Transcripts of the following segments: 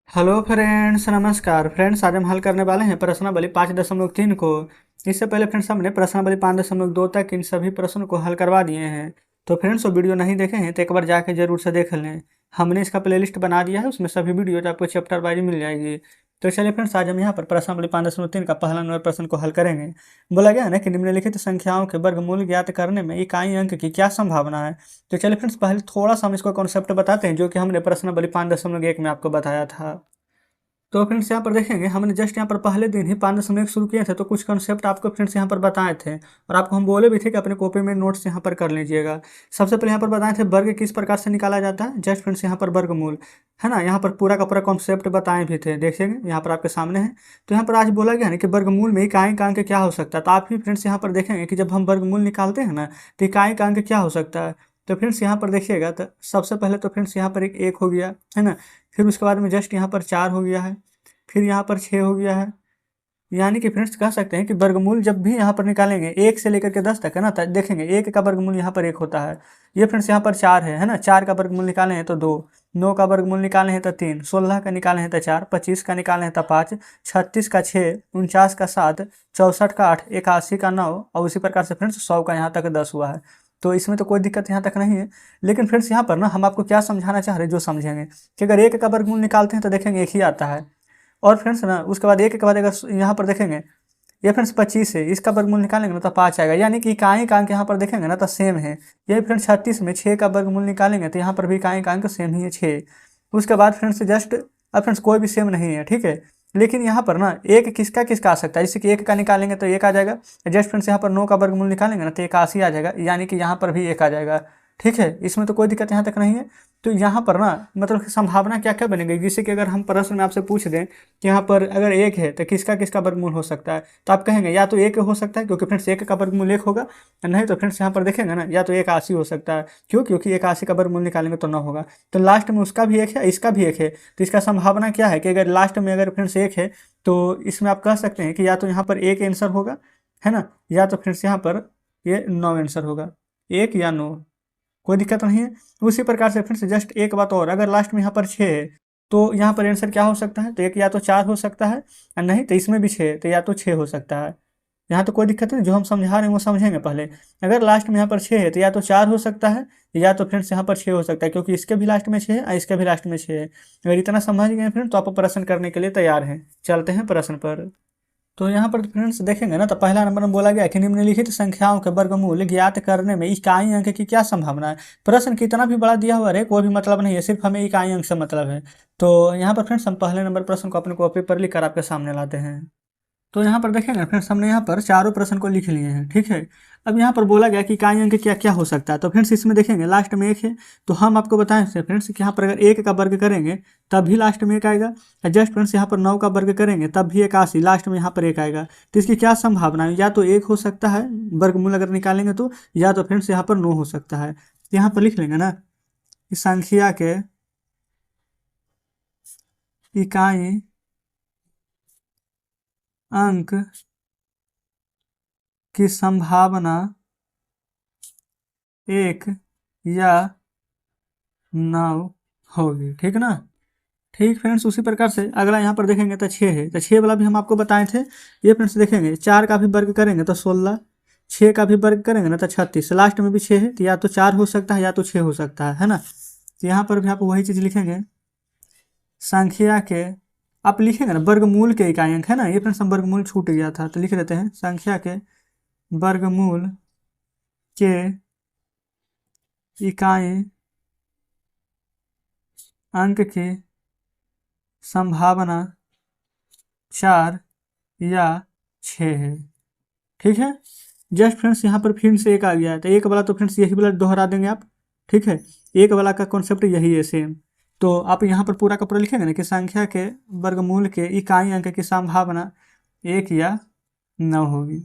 Hello friends, नमस्कार friends. आज हम हल करने वाले हैं प्रश्नावली 5.3 को। इससे पहले फ्रेंड्स हमने प्रश्नावली 5.2 तक इन सभी प्रश्नों को हल करवा दिए हैं। तो फ्रेंड्स वो वीडियो नहीं देखे हैं तो एक बार जाके जरूर से देख लें। हमने इसका प्लेलिस्ट बना दिया है, उसमें सभी वीडियो आपको चैप्टर वाइज मिल जाएगी। तो चलिए फ्रेंड्स, आज हम यहाँ पर प्रश्नावली 5.3 का पहला नंबर प्रश्न को हल करेंगे। बोला गया है ना कि निम्नलिखित संख्याओं के वर्गमूल ज्ञात करने में इकाई अंक की क्या संभावना है। तो चलिए फ्रेंड्स, पहले थोड़ा सा हम इसको कॉन्सेप्ट बताते हैं जो कि हमने प्रश्नावली 5.1 में आपको बताया था। तो फ्रेंड्स यहाँ पर देखेंगे, हमने जस्ट यहाँ पर पहले दिन ही 5.1 शुरू किए थे, तो कुछ कॉन्सेप्ट आपको फ्रेंड्स यहाँ पर बताए थे और आपको हम बोले भी थे कि अपने कॉपी में नोट्स यहाँ पर कर लीजिएगा। सबसे पहले यहाँ पर बताए थे वर्ग किस प्रकार से निकाला जाता है। जस्ट फ्रेंड्स यहाँ पर वर्गमूल है ना, यहाँ पर पूरा का पूरा कॉन्सेप्ट बताए भी थे, देखेंगे यहाँ पर आपके सामने है। तो यहाँ पर आज बोला गया है कि वर्गमूल में इकाई का अंक क्या हो सकता है। तो आप भी फ्रेंड्स यहाँ पर देखेंगे कि जब हम वर्गमूल निकालते हैं ना तो इकाई का अंक क्या हो सकता है। तो फ्रेंड्स यहाँ पर देखिएगा, तो सबसे पहले तो फ्रेंड्स यहाँ पर एक हो गया है ना, फिर उसके बाद में जस्ट यहाँ पर 4 हो गया है, फिर यहाँ पर 6 हो गया है। यानी कि फ्रेंड्स कह सकते हैं कि वर्गमूल जब भी यहाँ पर निकालेंगे 1 से लेकर के 10 तक है ना, तो देखेंगे 1 का वर्गमूल यहाँ पर 1 होता है। ये फ्रेंड्स यहाँ पर 4 है ना, 4 का वर्गमूल निकाले हैं तो 2, 9 का वर्गमूल निकाले हैं तो 3, 16 का निकाले हैं तो 4, 25 का निकाले हैं तो 5, 36 का 6, 49 का 7, 64 का 8, 81 का 9 और उसी प्रकार से फ्रेंड्स 100 का यहाँ तक 10 हुआ है। तो इसमें तो कोई दिक्कत यहाँ तक नहीं है। लेकिन फ्रेंड्स यहाँ पर ना हम आपको क्या समझाना चाह रहे हैं, जो समझेंगे कि अगर 1 का वर्गमूल निकालते हैं तो देखेंगे 1 ही आता है। और फ्रेंड्स ना उसके बाद 1 के बाद अगर यहाँ पर देखेंगे, ये फ्रेंड्स 25 है, इसका वर्गमूल निकालेंगे ना तो 5 आएगा। यानी कि इकाई का अंक यहाँ पर देखेंगे ना तो सेम है। यही फ्रेंड्स 36 में 6 का वर्गमूल निकालेंगे तो यहाँ पर भी इकाई का अंक सेम ही है 6। उसके बाद फ्रेंड्स जस्ट अब फ्रेंड्स कोई भी सेम नहीं है, ठीक है। लेकिन यहाँ पर ना एक किसका किसका आ सकता है, जैसे कि 1 का निकालेंगे तो 1 आ जाएगा। जस्ट फ्रेंड्स यहाँ पर 9 का वर्गमूल निकालेंगे ना तो 81 आ जाएगा, यानी कि यहाँ पर भी 1 आ जाएगा, ठीक है। इसमें तो कोई दिक्कत यहाँ तक नहीं है। तो यहाँ पर ना मतलब कि संभावना क्या क्या बनेगी, जैसे कि अगर हम प्रश्न में आपसे पूछ दें कि यहाँ पर अगर 1 है तो किसका किसका वर्गमूल हो सकता है, तो आप कहेंगे या तो 1 हो सकता है क्योंकि फ्रेंड्स 1 का वर्गमूल 1 होगा, नहीं तो फ्रेंड्स यहाँ पर देखेंगे ना या तो 81 हो सकता है। क्यों? क्योंकि 81 का वर्गमूल निकालेंगे तो 9 होगा। तो लास्ट में उसका भी 1 है, इसका भी 1 है, तो इसका संभावना क्या है कि अगर लास्ट में अगर फ्रेंड्स 1 है तो इसमें आप कह सकते हैं कि या तो यहाँ पर 1 आंसर होगा है ना, या तो फ्रेंड्स यहाँ पर ये 9 आंसर होगा, 1 या 9, कोई दिक्कत नहीं है। उसी प्रकार से फ्रेंड्स जस्ट एक बात और, अगर लास्ट में यहाँ पर 6 है तो यहाँ पर आंसर क्या हो सकता है, तो एक या तो 4 हो सकता है और नहीं तो इसमें भी 6 है तो या तो 6 हो सकता है। यहाँ तो कोई दिक्कत नहीं, जो हम समझा रहे हैं वो समझेंगे पहले। अगर लास्ट में यहाँ पर 6 है तो या तो 4 हो सकता है या तो फ्रेंड्स यहाँ पर 6 हो सकता है, क्योंकि इसके भी लास्ट में 6 है और इसके भी लास्ट में 6 है। अगर इतना समझ गए फ्रेंड तो आप प्रश्न करने के लिए तैयार हैं। चलते हैं प्रश्न पर। तो यहाँ पर फ्रेंड्स देखेंगे ना तो पहला नंबर में बोला गया कि निम्नलिखित संख्याओं के वर्गमूल ज्ञात करने में इकाई अंक की क्या संभावना है। प्रश्न कितना भी बड़ा दिया हुआ है कोई भी मतलब नहीं है, सिर्फ हमें इकाई अंक से मतलब है। तो यहाँ पर फ्रेंड्स हम पहले नंबर प्रश्न को अपने कॉपी पर लिखकर आपके सामने लाते हैं। तो यहाँ पर देखेंगे फ्रेंड्स हमने यहाँ पर चारों प्रश्न को लिख लिए हैं, ठीक है। अब यहाँ पर बोला गया कि इकाई अंक क्या क्या हो सकता है। तो फ्रेंड्स इसमें देखेंगे लास्ट में 1 है, तो हम आपको बताएं फ्रेंड्स कि यहाँ पर अगर 1 का वर्ग करेंगे तब भी लास्ट में 1 आएगा। जस्ट फ्रेंड्स यहाँ पर 9 का वर्ग करेंगे तब भी 81, लास्ट में यहाँ पर 1 आएगा। तो इसकी क्या संभावना है, या तो 1 हो सकता है वर्गमूल अगर निकालेंगे तो, या तो फ्रेंड्स यहाँ पर 9 हो सकता है। यहाँ पर लिख लेंगे ना इस संख्या के इकाई अंक की संभावना 1 या 9 होगी, ठीक ना। ठीक फ्रेंड्स, उसी प्रकार से अगला यहाँ पर देखेंगे तो 6 है, तो 6 वाला भी हम आपको बताए थे। ये फ्रेंड्स देखेंगे 4 का भी वर्ग करेंगे तो 16, 6 का भी वर्ग करेंगे ना तो 36, लास्ट में भी 6 है तो या तो 4 हो सकता है या तो 6 हो सकता है ना। तो यहाँ पर भी आप वही चीज़ लिखेंगे, संख्या के आप लिखेंगे ना वर्गमूल के इकाई अंक है ना। ये फ्रेंड्स हम वर्गमूल छूट गया था तो लिख देते हैं संख्या के वर्गमूल के इकाई अंक की संभावना 4 या 6 है, ठीक है। जस्ट फ्रेंड्स यहाँ पर फिर से 1 आ गया है, तो 1 वाला तो फ्रेंड्स यही वाला दोहरा देंगे आप, ठीक है। 1 वाला का कॉन्सेप्ट यही है सेम। तो आप यहाँ पर पूरा का पूरा लिखेंगे ना कि संख्या के वर्गमूल के इकाई अंक की संभावना 1 या 9 होगी।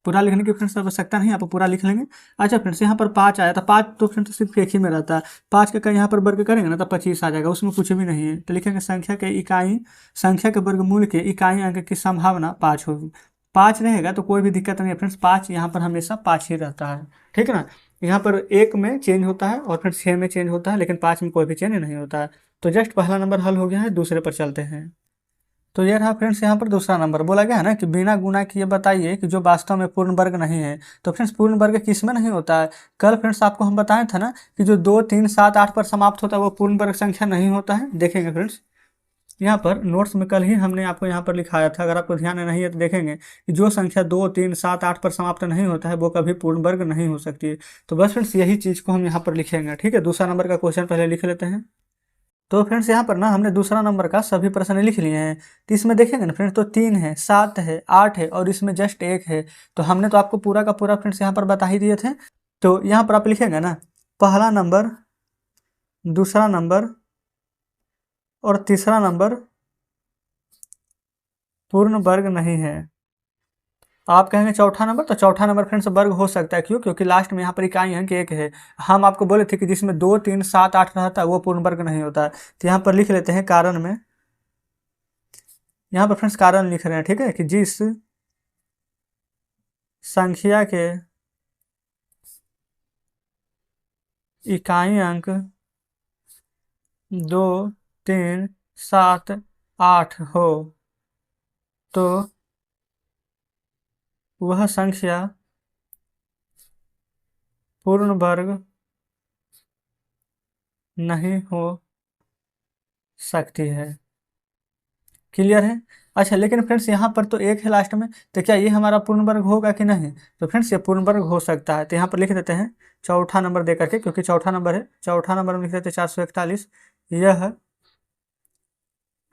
पूरा लिखने की फ्रेंड्स आवश्यकता नहीं, आप पूरा लिख लेंगे। अच्छा फ्रेंड्स यहाँ पर 5 आया था, 5 तो फ्रेंड्स सिर्फ एक ही में रहता है। 5 का यहाँ पर वर्ग करेंगे ना तो 25 आ जाएगा, उसमें कुछ भी नहीं है। तो लिखेंगे संख्या के वर्गमूल के इकाई अंक की संभावना 5 होगी। 5 रहेगा तो कोई भी दिक्कत नहीं है फ्रेंड्स, 5 यहाँ पर हमेशा 5 ही रहता है, ठीक है ना। यहाँ पर 1 में चेंज होता है और फिर 6 में चेंज होता है, लेकिन 5 में कोई भी चेंज नहीं होता है। तो जस्ट पहला नंबर हल हो गया है, दूसरे पर चलते हैं। तो ये रहा फ्रेंड्स यहाँ पर दूसरा नंबर। बोला गया है ना कि बिना गुना किए बताइए कि जो वास्तव में पूर्ण वर्ग नहीं है। तो फ्रेंड्स पूर्ण वर्ग किस में नहीं होता है? कल फ्रेंड्स आपको हम बताए थे ना कि जो 2, 3, 7, 8 पर समाप्त होता है वो पूर्ण वर्ग संख्या नहीं होता है। देखेंगे फ्रेंड्स यहाँ पर नोट्स में कल ही हमने आपको यहाँ पर लिखाया था, अगर आपको ध्यान नहीं है तो देखेंगे कि जो संख्या 2, 3, 7, 8 पर समाप्त नहीं होता है वो कभी पूर्ण वर्ग नहीं हो सकती है। तो बस फ्रेंड्स यही चीज़ को हम यहाँ पर लिखेंगे। ठीक है, दूसरा नंबर का क्वेश्चन पहले लिख लेते हैं। तो फ्रेंड्स यहाँ पर ना हमने दूसरा नंबर का सभी प्रश्न लिख लिए हैं। तो इसमें देखेंगे ना फ्रेंड्स, तो 3 है, 7 है, 8 है और इसमें जस्ट 1 है। तो हमने तो आपको पूरा का पूरा फ्रेंड्स यहाँ पर बता ही दिए थे। तो यहाँ पर आप लिखेंगे ना पहला नंबर, दूसरा नंबर और तीसरा नंबर पूर्ण वर्ग नहीं है। आप कहेंगे चौथा नंबर, तो चौथा नंबर फ्रेंड्स वर्ग हो सकता है। क्यों? क्योंकि लास्ट में यहाँ पर इकाई अंक 1 है। हम आपको बोले थे कि जिसमें 2, 3, 7, 8 रहता है वो पूर्ण वर्ग नहीं होता है। तो यहाँ पर लिख लेते हैं कारण में, यहाँ पर फ्रेंड्स कारण लिख रहे हैं। ठीक है, कि जिस संख्या के इकाई अंक 2, 3, 7, 8 हो तो वह संख्या पूर्ण वर्ग नहीं हो सकती है। क्लियर है? अच्छा, लेकिन फ्रेंड्स यहाँ पर तो 1 है लास्ट में, तो क्या ये हमारा पूर्ण वर्ग होगा कि नहीं? तो फ्रेंड्स ये पूर्ण वर्ग हो सकता है। तो यहाँ पर लिख देते हैं चौथा नंबर दे करके, क्योंकि चौथा नंबर है। चौथा नंबर में लिख देते हैं 441, यह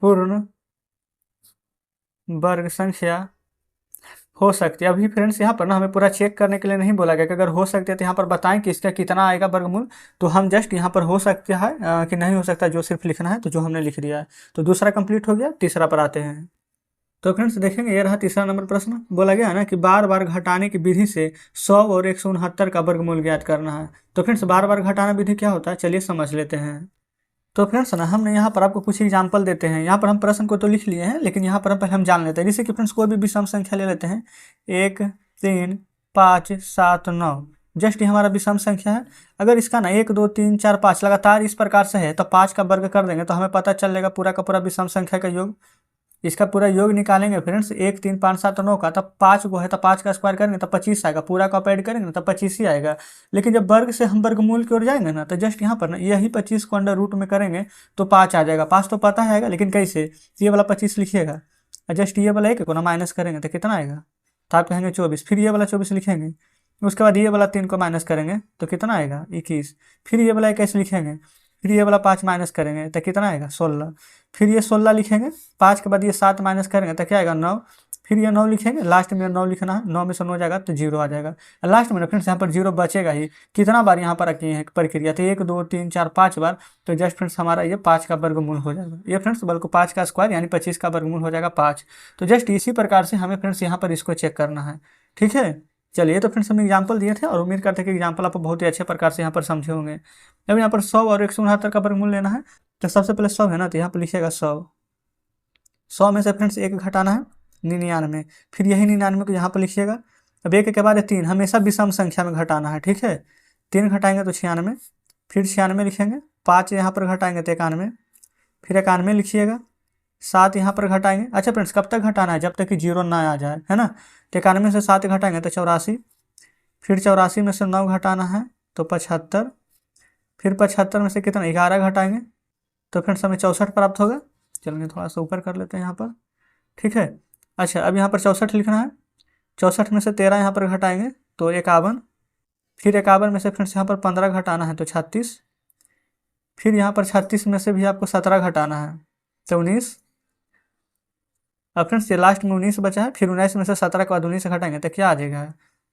पूर्ण वर्ग संख्या हो सकती है। अभी फ्रेंड्स यहाँ पर ना हमें पूरा चेक करने के लिए नहीं बोला गया कि अगर हो सकती है तो यहाँ पर बताएं कि इसका कितना आएगा वर्गमूल। तो हम जस्ट यहाँ पर हो सकता है कि नहीं हो सकता जो सिर्फ लिखना है, तो जो हमने लिख दिया है। तो दूसरा कंप्लीट हो गया, तीसरा पर आते हैं। तो फ्रेंड्स देखेंगे ये रहा तीसरा नंबर प्रश्न। बोला गया है ना कि बार बार घटाने की विधि से 100 और 169 का वर्गमूल ज्ञात करना है। तो फ्रेंड्स बार बार घटाना विधि क्या होता है, चलिए समझ लेते हैं। तो फ्रेंड्स ना हमने यहाँ पर आपको कुछ एग्जाम्पल देते हैं। यहाँ पर हम प्रश्न को तो लिख लिए हैं, लेकिन यहाँ पर पहले हम जान लेते हैं। जैसे कि फ्रेंड्स कोई भी विषम संख्या ले लेते हैं, 1, 3, 5, 7, 9। जस्ट ये हमारा विषम संख्या है। अगर इसका ना 1, 2, 3, 4, 5 लगातार इस प्रकार से है तो 5 का वर्ग कर देंगे तो हमें पता चल जाएगा पूरा का पूरा विषम संख्या का योग। इसका पूरा योग निकालेंगे फ्रेंड्स, 1, 3, 5, 7, 9 का, तब 5 को है तो 5 का स्क्वायर करेंगे तो 25 आएगा। पूरा का ऐड करेंगे तो 25 ही आएगा। लेकिन जब वर्ग से हम वर्गमूल की ओर जाएंगे ना, तो जस्ट यहाँ पर ना यही 25 को अंडर रूट में करेंगे तो 5 आ जाएगा। 5 तो पता है आएगा, लेकिन कैसे? ये वाला 25 लिखिएगा और जस्ट ये वाला 1 को ना माइनस करेंगे तो कितना आएगा? तो आप कहेंगे 24। फिर ये वाला 24 लिखेंगे, उसके बाद ये वाला 3 को माइनस करेंगे तो कितना आएगा? 21। फिर ये वाला 21 लिखेंगे, फिर ये वाला 5 माइनस करेंगे तो कितना आएगा? 16। फिर ये 16 लिखेंगे, 5 के बाद ये 7 माइनस करेंगे तो क्या आएगा? 9। फिर ये 9 लिखेंगे, लास्ट में 9 लिखना है। 9 में से 9 जाएगा तो 0 आ जाएगा। लास्ट में फ्रेंड्स यहाँ पर 0 बचेगा ही। कितना बार यहाँ पर किए हैं प्रक्रिया? तो 1, 2, 3, 4, 5 बार। तो जस्ट फ्रेंड्स हमारा ये 5 का वर्गमूल हो जाएगा। ये फ्रेंड्स बल्कि 5 का स्क्वायर यानी 25 का वर्गमूल हो जाएगा 5। तो जस्ट इसी प्रकार से हमें फ्रेंड्स यहाँ पर इसको चेक करना है। ठीक है, चलिए। तो फ्रेंड्स हम एग्जाम्पल दिए थे और उम्मीद करते हैं कि एग्जाम्पल आप बहुत ही अच्छे प्रकार से यहाँ पर समझे होंगे। अब यहाँ पर 100 और 169 का वर्गमूल लेना है। तो सबसे पहले 100 है ना, तो यहाँ पर लिखिएगा 100। 100 में से फ्रेंड्स 1 घटाना है, 99। फिर यही 99 को यहाँ पर लिखिएगा। अब 1 के बाद 3 हमेशा विषम संख्या में घटाना है। ठीक है, 3 घटाएंगे तो 96। फिर 96 लिखेंगे, 5 यहाँ पर घटाएंगे तो 91। फिर 91 लिखिएगा, 7 यहाँ पर घटाएंगे। अच्छा फ्रेंड्स, कब तक घटाना है? जब तक कि 0 ना आ जाए, है ना। तो 91 से 7 घटाएंगे तो 84। फिर 84 में से 9 घटाना है तो 75। फिर 75 में से कितना? 11 घटाएंगे तो फ्रेंड्स हमें 64 प्राप्त होगा। चलिए थोड़ा सा ऊपर कर लेते हैं यहाँ पर। ठीक है, अच्छा अब यहाँ पर 64 लिखना है। 64 में से 13 यहाँ पर घटाएंगे तो 51। फिर 51 में से फ्रेंड्स यहाँ पर 15 घटाना है तो 36। फिर यहाँ पर 36 में से भी आपको 17 घटाना है तो 19। अब फ्रेंड्स ये लास्ट में 19 बचा है। फिर 19 में से 17 के बाद 19 से घटाएंगे तो क्या आ जाएगा?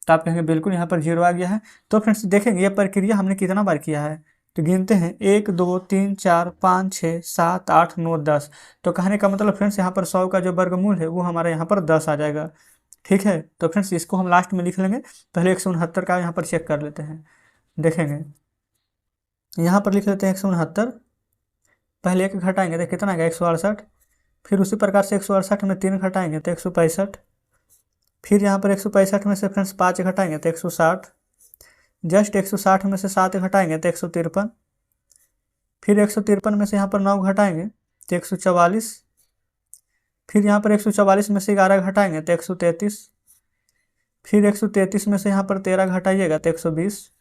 तो आप कहेंगे बिल्कुल यहाँ पर 0 आ गया है। तो फ्रेंड्स देखेंगे ये प्रक्रिया हमने कितना बार किया है, तो गिनते हैं 1, 2, 3, 4, 5, 6, 7, 8, 9, 10। तो कहने का मतलब फ्रेंड्स यहाँ पर 100 का जो वर्गमूल है वो हमारे यहाँ पर 10 आ जाएगा। ठीक है, तो फ्रेंड्स इसको हम लास्ट में लिख लेंगे। पहले 169 का यहाँ पर चेक कर लेते हैं। देखेंगे यहाँ पर लिख लेते हैं 169। पहले 1 घटाएंगे तो कितना आएगा? 168। फिर उसी प्रकार से 168 में 3 घटाएंगे तो 165। फिर यहाँ पर 165 में से फ्रेंड्स 5 घटाएंगे तो 160। जस्ट 160 में से 7 घटाएंगे तो 153। फिर 153 में से यहाँ पर 9 घटाएंगे तो 144। फिर यहाँ पर 144 में से 11 घटाएंगे तो 133। फिर 133 में से यहाँ पर 13 घटाइएगा तो 120।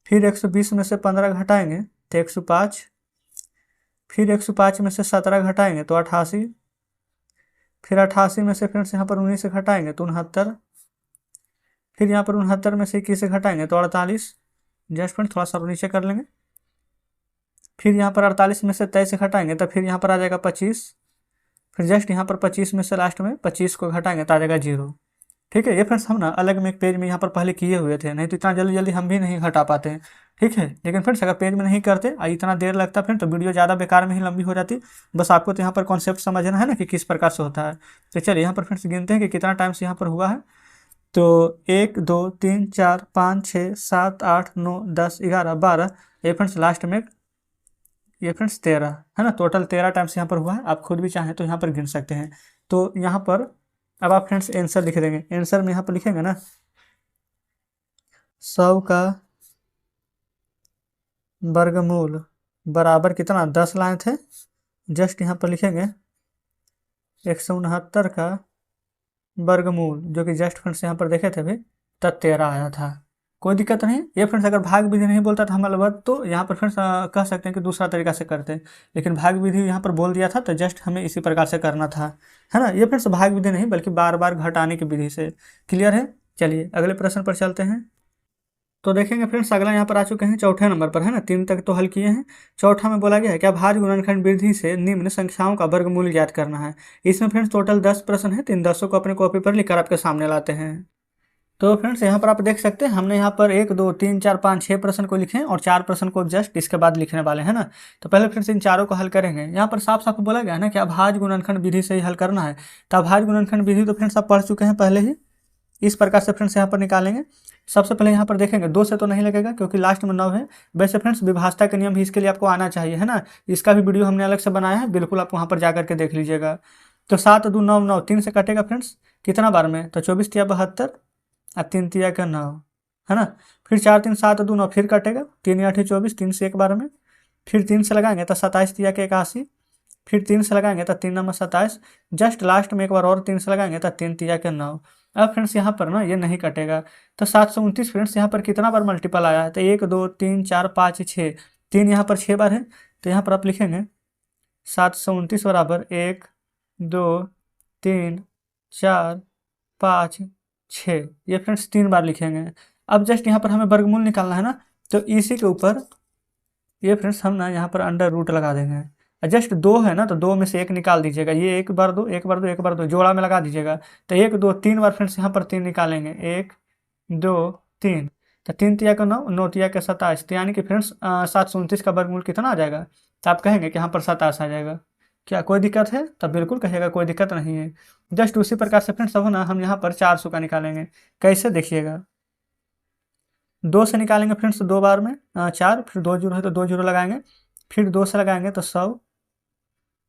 फिर 120 में से 15 घटाएंगे तो 105। फिर 105 में से 17 घटाएंगे तो 88। फिर 88 में से फिर से यहाँ पर 19 घटाएंगे तो 69। फिर यहाँ पर 69 में से 21 घटाएंगे तो 48। जस्ट फ्रेंड थोड़ा सा नीचे कर लेंगे। फिर यहाँ पर 48 में से 23 घटाएंगे तो फिर यहाँ पर आ जाएगा 25। फिर जस्ट यहाँ पर 25 में से लास्ट में 25 को घटाएंगे तो आ जाएगा 0। ठीक है, ये फ्रेंड्स हम ना अलग में एक पेज में यहाँ पर पहले किए हुए थे, नहीं तो इतना जल्दी जल्दी हम भी नहीं घटा पाते हैं। ठीक है, लेकिन फ्रेंड्स अगर पेज में नहीं करते इतना देर लगता फ्रेंड तो वीडियो ज़्यादा बेकार में ही लंबी हो जाती। बस आपको तो यहाँ पर कॉन्सेप्ट समझना है ना कि किस प्रकार से होता है। तो चलिए यहाँ पर फ्रेंड्स गिनते हैं कि कितना टाइम से यहाँ पर हुआ है। तो 1 2 3 4 5 6 7 8 9 10 11 12, ये फ्रेंड्स लास्ट में ये फ्रेंड्स 13 है ना। टोटल 13 टाइम्स यहाँ पर हुआ है। आप खुद भी चाहें तो यहाँ पर गिन सकते हैं। तो यहाँ पर अब आप फ्रेंड्स आंसर लिख देंगे। आंसर में यहाँ पर लिखेंगे ना 100 का वर्गमूल बराबर कितना 10 लाए थे। जस्ट यहाँ पर लिखेंगे 169 का वर्गमूल, जो कि जस्ट फ्रेंड्स यहाँ पर देखे थे अभी तब 13 आया था। कोई दिक्कत नहीं। ये फ्रेंड्स अगर भाग विधि नहीं बोलता था हमारा वर्ग तो यहाँ पर फ्रेंड्स कह सकते हैं कि दूसरा तरीका से करते हैं, लेकिन भाग विधि यहाँ पर बोल दिया था तो जस्ट हमें इसी प्रकार से करना था, है ना। ये फ्रेंड्स भाग विधि नहीं बल्कि बार बार घटाने की विधि से। क्लियर है। चलिए अगले प्रश्न पर चलते हैं। तो देखेंगे फ्रेंड्स अगला यहाँ पर आ चुके हैं चौथे नंबर पर, है ना। 3 तक तो हल किए हैं। चौथा में बोला गया है क्या भाज्य गुणनखंड विधि से निम्न संख्याओं का वर्गमूल ज्ञात करना है। इसमें फ्रेंड्स टोटल 10 प्रश्न है। तो इन 10 को अपने कॉपी पर लिखकर आपके सामने लाते हैं। तो फ्रेंड्स यहाँ पर आप देख सकते हैं हमने यहाँ पर 1 2 3 4 5 6 प्रश्न को लिखे हैं और 4 प्रश्न को जस्ट इसके बाद लिखने वाले हैं ना। तो पहले फ्रेंड्स इन चारों को हल करेंगे। यहाँ पर साफ साफ बोला गया है ना कि अभाज्य गुणनखंड विधि से ही हल करना है। तो अभाज्य गुणनखंड विधि तो फ्रेंड्स आप पढ़ चुके हैं पहले ही। इस प्रकार से फ्रेंड्स यहाँ पर निकालेंगे। सबसे पहले यहाँ पर देखेंगे 2 से तो नहीं लगेगा क्योंकि लास्ट में 9 है। वैसे फ्रेंड्स विभाजता का नियम भी इसके लिए आपको आना चाहिए, है ना। इसका भी वीडियो हमने अलग से बनाया है, बिल्कुल आप वहाँ पर जा करके देख लीजिएगा। तो 7 2 9 9 3 से कटेगा फ्रेंड्स कितना बार में, तो 24 तिया 72 और 3 तिया का 9, है ना। फिर 4 3 7 2 9 फिर कटेगा 3 8 24 3 से एक बार में। फिर 3 से लगाएंगे तो 27 तिया के 81। फिर 3 से लगाएंगे तो 3 9 27। जस्ट लास्ट में एक बार और 3 से लगाएंगे तो 3 तिया के 9। अब फ्रेंड्स यहाँ पर ना ये नहीं कटेगा तो 729 फ्रेंड्स यहाँ पर कितना बार मल्टीपल आया है, तो 1 2 3 4 5 6, 3 यहाँ पर 6 बार है। तो यहाँ पर आप लिखेंगे 729 बराबर 1 2 3 4 5 6, ये फ्रेंड्स 3 बार लिखेंगे। अब जस्ट यहाँ पर हमें वर्गमूल निकालना है ना, तो इसी के ऊपर ये फ्रेंड्स हम ना यहाँ पर अंडर रूट लगा देंगे। जस्ट 2 है ना तो 2 में से 1 निकाल दीजिएगा। ये 1 बार 2 1 बार 2 1 बार 2 जोड़ा में लगा दीजिएगा। तो 1 2 3 बार फ्रेंड्स यहाँ पर 3 निकालेंगे 1 2 3। तो 3 तिया का 9 9 तिया का 27, तो यानी कि फ्रेंड्स 729 का वर्गमूल कितना आ जाएगा। तो आप कहेंगे कि यहाँ पर 27 आ जाएगा। क्या कोई दिक्कत है, तब बिल्कुल कहिएगा कोई दिक्कत नहीं है। जस्ट उसी प्रकार से फ्रेंड्स अब ना हम यहाँ पर 400 का निकालेंगे। कैसे देखिएगा, 2 से निकालेंगे फ्रेंड्स 2 बार में 4, फिर 2 जीरो है तो 2 जीरो लगाएंगे। फिर 2 से लगाएंगे तो 100।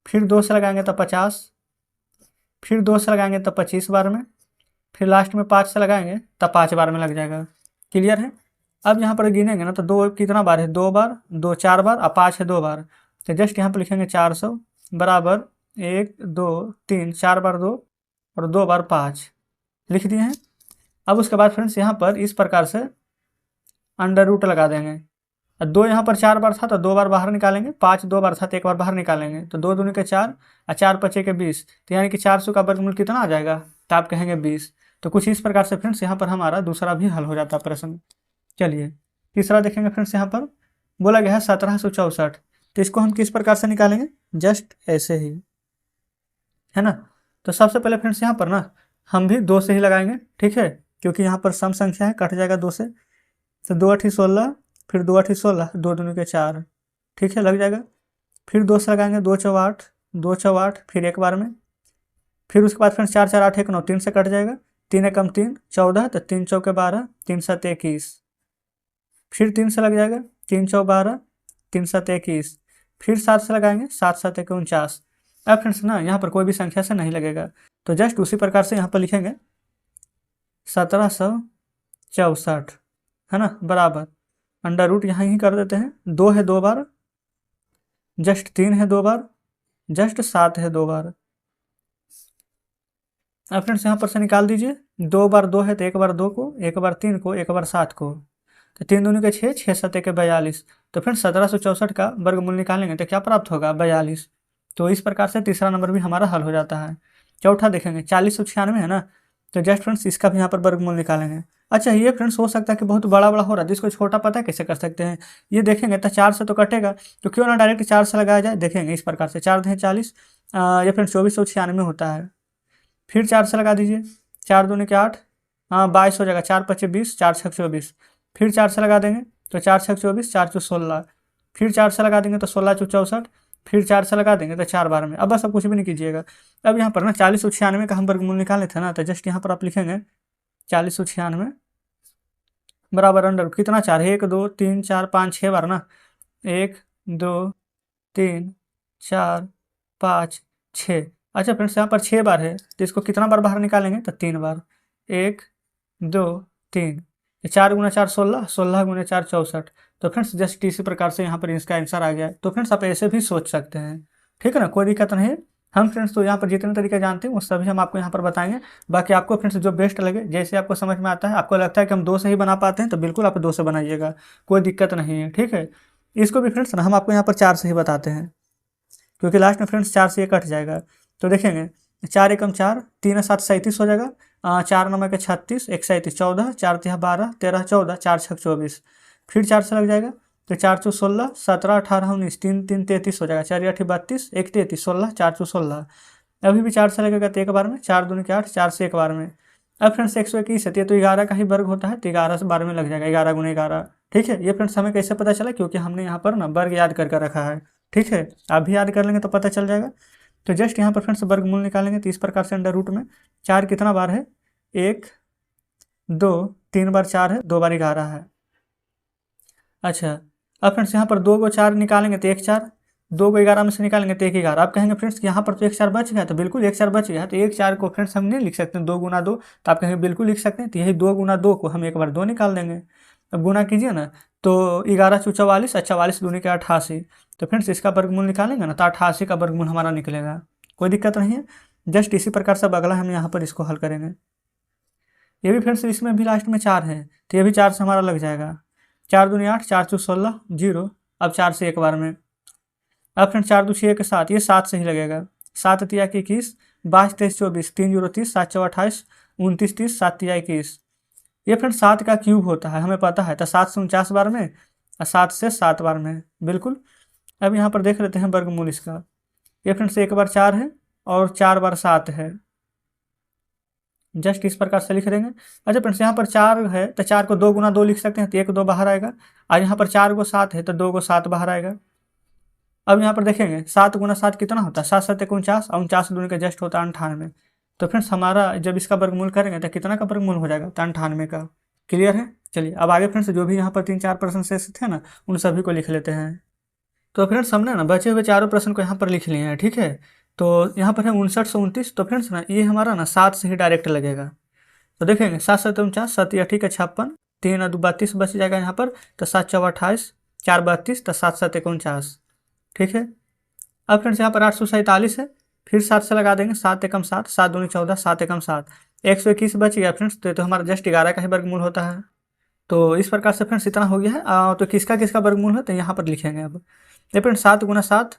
फिर 2 से लगाएंगे तो 50। फिर 2 से लगाएंगे तो 25 बार में। फिर लास्ट में 5 से लगाएंगे तो 5 बार में लग जाएगा। क्लियर है। अब यहाँ पर गिनेंगे ना तो 2 कितना बार है, 2 बार, 2 4 बार और 5 है 2 बार। तो जस्ट यहाँ पर लिखेंगे 400 बराबर 1 2 3 4 बार 2 और 2 बार 5 लिख दिए हैं। अब उसके बाद फ्रेंड्स यहाँ पर इस प्रकार से अंडर रूट लगा देंगे। 2 यहाँ पर 4 बार था तो 2 बार बाहर निकालेंगे, 5 2 बार था तो 1 बार बाहर निकालेंगे। तो 2 दूनी के 4 और 4 पचे के 20, तो यानी कि 400 का वर्गमूल कितना आ जाएगा, तो आप कहेंगे 20। तो कुछ इस प्रकार से फ्रेंड्स यहाँ पर हमारा दूसरा भी हल हो जाता है प्रश्न। चलिए तीसरा देखेंगे फ्रेंड्स। यहाँ पर बोला गया है 1764, तो इसको हम किस प्रकार से निकालेंगे, जस्ट ऐसे ही, है ना। तो सबसे पहले फ्रेंड्स यहाँ पर ना हम भी 2 से ही लगाएंगे, ठीक है, क्योंकि यहाँ पर सम संख्या है, कट जाएगा 2 से। तो 2 8 16, फिर 2 8 16, 2 दूनी के 4, ठीक है, लग जाएगा। फिर 2 से लगाएंगे 2 चौ 8, 2 चौ 8, फिर एक बार में। फिर उसके बाद फ्रेंड्स 4 4 8 1 9, 3 से कट जाएगा, 3 एकम 3 14, तो 3 चौके 12, 3 7 21। फिर 3 से लग जाएगा, 3 चौ 12, 3 7 21। फिर 7 से लगाएंगे, 7 7 49। अब फ्रेंड्स ना यहाँ पर कोई भी संख्या से नहीं लगेगा, तो जस्ट उसी प्रकार से यहाँ पर लिखेंगे 1764, है ना, बराबर अंडर रूट यहाँ ही कर देते हैं। 2 है 2 बार जस्ट 3 है 2 बार, जस्ट 7 है 2 बार। अब फ्रेंड्स यहाँ पर से निकाल दीजिए, 2 बार 2 है तो 1 बार 2 को, 1 बार 3 को, 1 बार 7 को, तो 3 दूनी के 6, 6 7 के 42। तो फ्रेंड्स 1764 का वर्गमूल निकालेंगे तो क्या प्राप्त होगा? 42। तो इस प्रकार से तीसरा नंबर भी हमारा हल हो जाता है। चौथा देखेंगे 4096 है ना, तो जस्ट फ्रेंड्स इसका भी यहाँ पर वर्गमूल निकालेंगे। अच्छा ये फ्रेंड्स हो सकता है कि बहुत बड़ा बड़ा हो रहा है, जिसको छोटा पता है कैसे कर सकते हैं, ये देखेंगे तो 4 से तो कटेगा, तो क्यों ना डायरेक्ट 4 से लगाया जाए। देखेंगे इस प्रकार से, 4 दें 40, ये फ्रेंड्स 2496 होता है। फिर 4 से लगा दीजिए, 4 दूनी के 8, हाँ 22 हो जाएगा, 4 पच्चे 20, 4 छक 24। फिर 4 से लगा देंगे तो 4 छक 24, 4 चौ 16। फिर 4 से लगा देंगे तो 16 चौ 64। फिर 4 से लगा देंगे तो 4 बार में। अब बस अब कुछ भी नहीं कीजिएगा। अब यहाँ पर ना 4096 का हम वर्गमूल निकाले थे ना, तो जस्ट यहाँ पर आप लिखेंगे 4096 बराबर अंडर कितना 4, 1 2 3 4 5 6 बार ना, 1 2 3 4 5 6। अच्छा फ्रेंड्स यहाँ पर 6 बार है, तो इसको कितना बार बाहर निकालेंगे? तो 3 बार, 1 2 3, 4 गुना 4 16, 16 गुना 4 64। तो फ्रेंड्स जस्ट इसी प्रकार से यहाँ पर इसका आंसर आ गया है। तो फ्रेंड्स आप ऐसे भी सोच सकते हैं, ठीक है ना, कोई दिक्कत नहीं है। हम फ्रेंड्स तो यहाँ पर जितने तरीके जानते हैं वो सभी हम आपको यहाँ पर बताएंगे। बाकी आपको फ्रेंड्स जो बेस्ट लगे, जैसे आपको समझ में आता है, आपको लगता है कि हम 2 से ही बना पाते हैं, तो बिल्कुल आप 2 से बनाइएगा, कोई दिक्कत नहीं है, ठीक है। इसको भी फ्रेंड्स हम आपको यहाँ पर 4 से ही बताते हैं, क्योंकि लास्ट में फ्रेंड्स 4 से ये कट जाएगा। तो देखेंगे 4 एकम 4, 3 7 37 हो जाएगा, 4 9 के 36, 1 37 14, 4 3 12, 13 14, 4 6 24। फिर 4 से लग जाएगा तो 4 चौ 16, 17 18 19, 3 3 33 हो जाएगा, 4 8 32, 1 33 16, 4 चौ 16। अभी भी 4 से लगेगा तो एक बार में, 4 दूनी के 8, 4 से एक बार में। अब फ्रेंड्स 121 है तो 11 का ही वर्ग होता है, तो 11 से बार में लग जाएगा, 11 गुना 11, ठीक है। ये फ्रेंड्स हमें कैसे पता चला? क्योंकि हमने यहाँ पर ना वर्ग याद करके रखा है, ठीक है। आप भी याद कर लेंगे तो पता चल जाएगा। तो जस्ट यहाँ पर फ्रेंड्स वर्गमूल निकालेंगे तो इस प्रकार से अंडर रूट में 4 कितना बार है? 1 2 3 बार 4 है, 2 बार 11 है। अच्छा अब फ्रेंड्स यहाँ पर 2 को 4 निकालेंगे तो 1 4, 2 को 11 में से निकालेंगे तो 1 11। आप कहेंगे फ्रेंड्स कि यहाँ पर तो 1 4 बच गया, तो बिल्कुल 1 4 बच गया। तो 1 4 को फ्रेंड्स हम नहीं लिख सकते 2 गुना 2, तो आप कहेंगे बिल्कुल लिख सकते हैं। तो यही 2 गुना 2 को हम एक बार 2 निकाल देंगे। अब गुना कीजिए ना, तो 11 चौ 44, 44 दूनी के 88। तो फ्रेंड्स इसका वर्गमूल निकालेंगे ना तो 88 का वर्गमूल हमारा निकलेगा, कोई दिक्कत नहीं है। जस्ट इसी प्रकार से अब अगला हम यहाँ पर इसको हल करेंगे। ये भी फ्रेंड्स इसमें भी लास्ट में 4 है, तो ये भी 4 से हमारा लग जाएगा। 4 दूनी 8, 4 चौ 16 0। अब 4 से एक बार में। अब फ्रेंड्स 4 दू 6 के 7, ये 7 से ही लगेगा। 7 तिया के 21, 22 23 24, 3 0 30, 7 चौ 28, 29 30, 7 तिया 21। ये फ्रेंड्स 7 का क्यूब होता है, हमें पता है। तो 7 से 49 बार में और 7 से 7 बार में, बिल्कुल। अब यहाँ पर देख लेते हैं वर्गमूल इसका। ये फ्रेंड्स एक बार 4 है और 4 बार 7 है, जस्ट इस प्रकार से लिख देंगे। अच्छा फ्रेंड्स यहाँ पर 4 है तो 4 को 2 गुना 2 लिख सकते हैं, तो 1 2 बाहर आएगा। और यहाँ पर 4 को 7 है तो 2 को 7 बाहर आएगा। अब यहाँ पर देखेंगे 7 गुना 7 कितना होता है? 7 7 49, और 49 दूनी का जस्ट होता है 98। तो फ्रेंड्स हमारा जब इसका वर्गमूल करेंगे तो कितना का वर्गमूल हो जाएगा? तो 98 का। क्लियर है? चलिए अब आगे फ्रेंड्स जो भी यहाँ पर 3 4 प्रश्न शेष थे ना, उन सभी को लिख लेते हैं। तो फ्रेंड्स हमने ना बचे हुए चारों प्रश्न को यहाँ पर लिख लिए हैं, ठीक है। तो यहाँ पर है 59 से 29। तो फ्रेंड्स ना ये हमारा ना 7 से ही डायरेक्ट लगेगा। तो देखेंगे 7 7 49, 7 या ठीक है 56, 3 2 32 बच जाएगा यहाँ पर। तो 7 4 28, 4 32, तो 7 7 49, ठीक है। अब फ्रेंड्स यहाँ पर 847 है, फिर 7 से लगा देंगे, 7 एकम 7, 7 दूनी 14, 7 एकम 7, 121 बच गया फ्रेंड्स। तो हमारा जस्ट 11 का ही वर्गमूल होता है। तो इस प्रकार से फ्रेंड्स इतना हो गया है। तो किसका किसका वर्गमूल है तो यहाँ पर लिखेंगे। अब ये फ्रेंड्स 7 गुना 7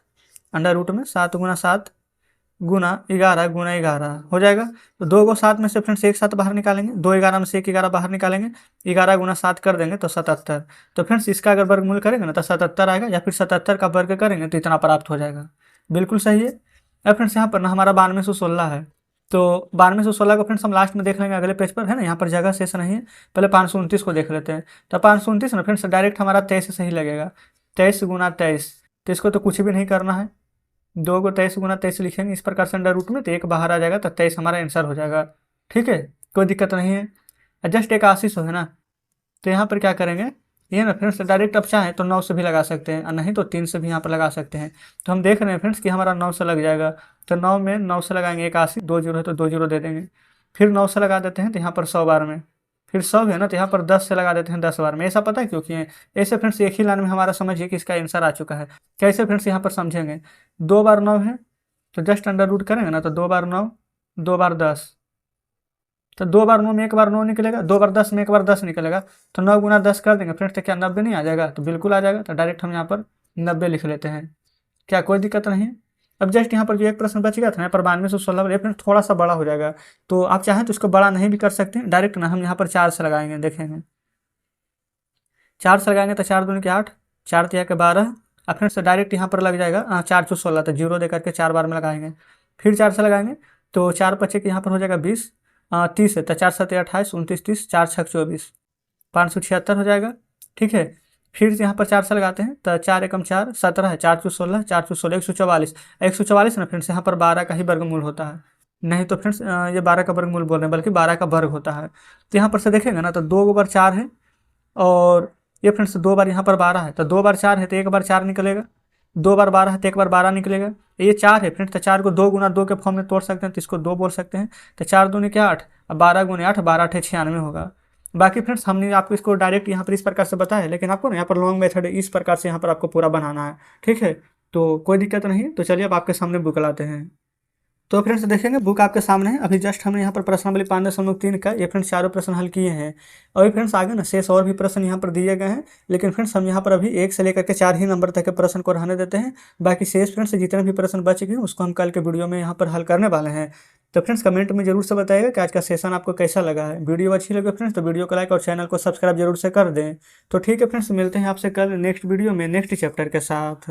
अंडर रूट में 7 गुना 7 गुना 11 गुना 11 हो जाएगा। तो 2 को 7 में से फ्रेंड्स एक 7 बाहर निकालेंगे, 2 11 में से 1 11 बाहर निकालेंगे, 11 गुना 7 कर देंगे तो 77। तो फ्रेंड्स इसका अगर वर्गमूल करेंगे ना तो 77 आएगा, या फिर 77 का वर्ग करेंगे तो इतना प्राप्त हो जाएगा, बिल्कुल सही है। अब फ्रेंड्स यहाँ पर ना हमारा 9216 है। तो 9216 को फ्रेंड्स हम लास्ट में देख लेंगे अगले पेज पर, है ना। यहाँ पर जगह शेष नहीं है, पहले 529 को देख लेते हैं। तो 529 ना फ्रेंड्स डायरेक्ट हमारा 23 से ही लगेगा, 23 गुना 23। तो इसको तो कुछ भी नहीं करना है, 2 को 23 गुना 23 लिखेंगे इस प्रकार से अंडर रूट में, तो 1 बाहर आ जाएगा, तो 23 हमारा आंसर हो जाएगा, ठीक है। कोई दिक्कत नहीं है। जस्ट 81 है ना, तो यहाँ पर क्या करेंगे, ये ना फ्रेंड्स डायरेक्ट आप चाहें तो 9 से भी लगा सकते हैं, और नहीं तो 3 से भी यहाँ पर लगा सकते हैं। तो हम देख रहे हैं फ्रेंड्स कि हमारा 9 से लग जाएगा। तो 9 में 9 से लगाएंगे 81, 2 जीरो है तो 2 जीरो दे देंगे। फिर 9 से लगा देते हैं तो यहाँ पर 100 बार में, फिर 100 है ना, तो यहाँ पर 10 से लगा देते हैं 10 बार में। ऐसा पता है क्यों किए? ऐसे फ्रेंड्स एक ही लाइन में हमारा समझिए कि इसका आंसर आ चुका है। कैसे फ्रेंड्स यहाँ पर समझेंगे, 2 बार 9 है तो जस्ट अंडर रूट करेंगे ना, तो 2 बार 9, 2 बार 10, तो 2 बार 9 में 1 बार 9 निकलेगा, 2 बार 10 में 1 बार 10 निकलेगा, तो 9 गुना 10 कर देंगे फ्रेंड्स, तो क्या 90 नहीं आ जाएगा? तो बिल्कुल आ जाएगा। तो डायरेक्ट हम यहाँ पर 90 लिख लेते हैं, क्या कोई दिक्कत नहीं है। अब जस्ट यहाँ पर जो एक प्रश्न बच गया था यहाँ पर 9216, ये फ्रेंड्स थोड़ा सा बड़ा हो जाएगा, तो आप चाहें तो इसको बड़ा नहीं भी कर सकते हैं। डायरेक्ट ना हम यहाँ पर 4 से लगाएंगे, देखेंगे 4 से लगाएंगे तो 4 दूनी के 8, 4 तिया के 12, और फ्रेंड्स डायरेक्ट यहाँ पर लग जाएगा 4 चौ 16, तो जीरो दे करके 4 बार में लगाएंगे। फिर 4 से लगाएंगे तो 4 पचे के यहाँ पर हो जाएगा 20, 30 है तो 4 7 28, 29 30, 4 6 24, 576 हो जाएगा। ठीक है, फिर यहाँ पर 4 से लगाते हैं तो 4 एकम 4, 17 है, 4 चौ 16, 4 चौ 16, 144, 144 ना फ्रेंड्स यहाँ पर 12 का ही वर्गमूल होता है, नहीं तो फ्रेंड्स ये 12 का वर्गमूल बोल रहे हैं, बल्कि 12 का वर्ग होता है। तो यहाँ पर से देखेंगे ना, तो 2 बार 4 है, और ये फ्रेंड्स 2 बार यहाँ पर 12 है, तो 2 बार 4 है तो 1 बार 4 निकलेगा, 2 बार 12 है तो 1 बार 12 निकलेगा। ये 4 है फ्रेंड्स, तो 4 को 2 गुना 2 के फॉर्म में तोड़ सकते हैं, तो इसको 2 बोल सकते हैं। तो 4 दूनी के 8, अब 12 गुने 8, 12 8 96 होगा। बाकी फ्रेंड्स हमने आपको इसको डायरेक्ट यहाँ पर इस प्रकार से बताया है, लेकिन आपको ना यहाँ पर लॉन्ग मेथड इस प्रकार से यहाँ पर आपको पूरा बनाना है। ठीक है, तो कोई दिक्कत नहीं। तो चलिए अब आपके सामने बुक लाते हैं। तो फ्रेंड्स देखेंगे बुक आपके सामने है। अभी जस्ट हमने यहाँ पर प्रश्नावली 5.3 का ये फ्रेंड्स चारों प्रश्न हल किए हैं। और फ्रेंड्स आगे ना शेष और भी प्रश्न यहाँ पर दिए गए हैं, लेकिन फ्रेंड्स हम यहाँ पर अभी 1 से लेकर के 4 ही नंबर तक के प्रश्न को रहने देते हैं। बाकी शेष फ्रेंड्स जितने भी प्रश्न बच गए उसको हम कल के वीडियो में यहाँ पर हल करने वाले हैं। तो फ्रेंड्स कमेंट में जरूर से बताइएगा कि आज का सेशन आपको कैसा लगा है। वीडियो अच्छी लगे फ्रेंड्स तो वीडियो को लाइक और चैनल को सब्सक्राइब जरूर से कर दें। तो ठीक है फ्रेंड्स, मिलते हैं आपसे कल नेक्स्ट वीडियो में नेक्स्ट चैप्टर के साथ।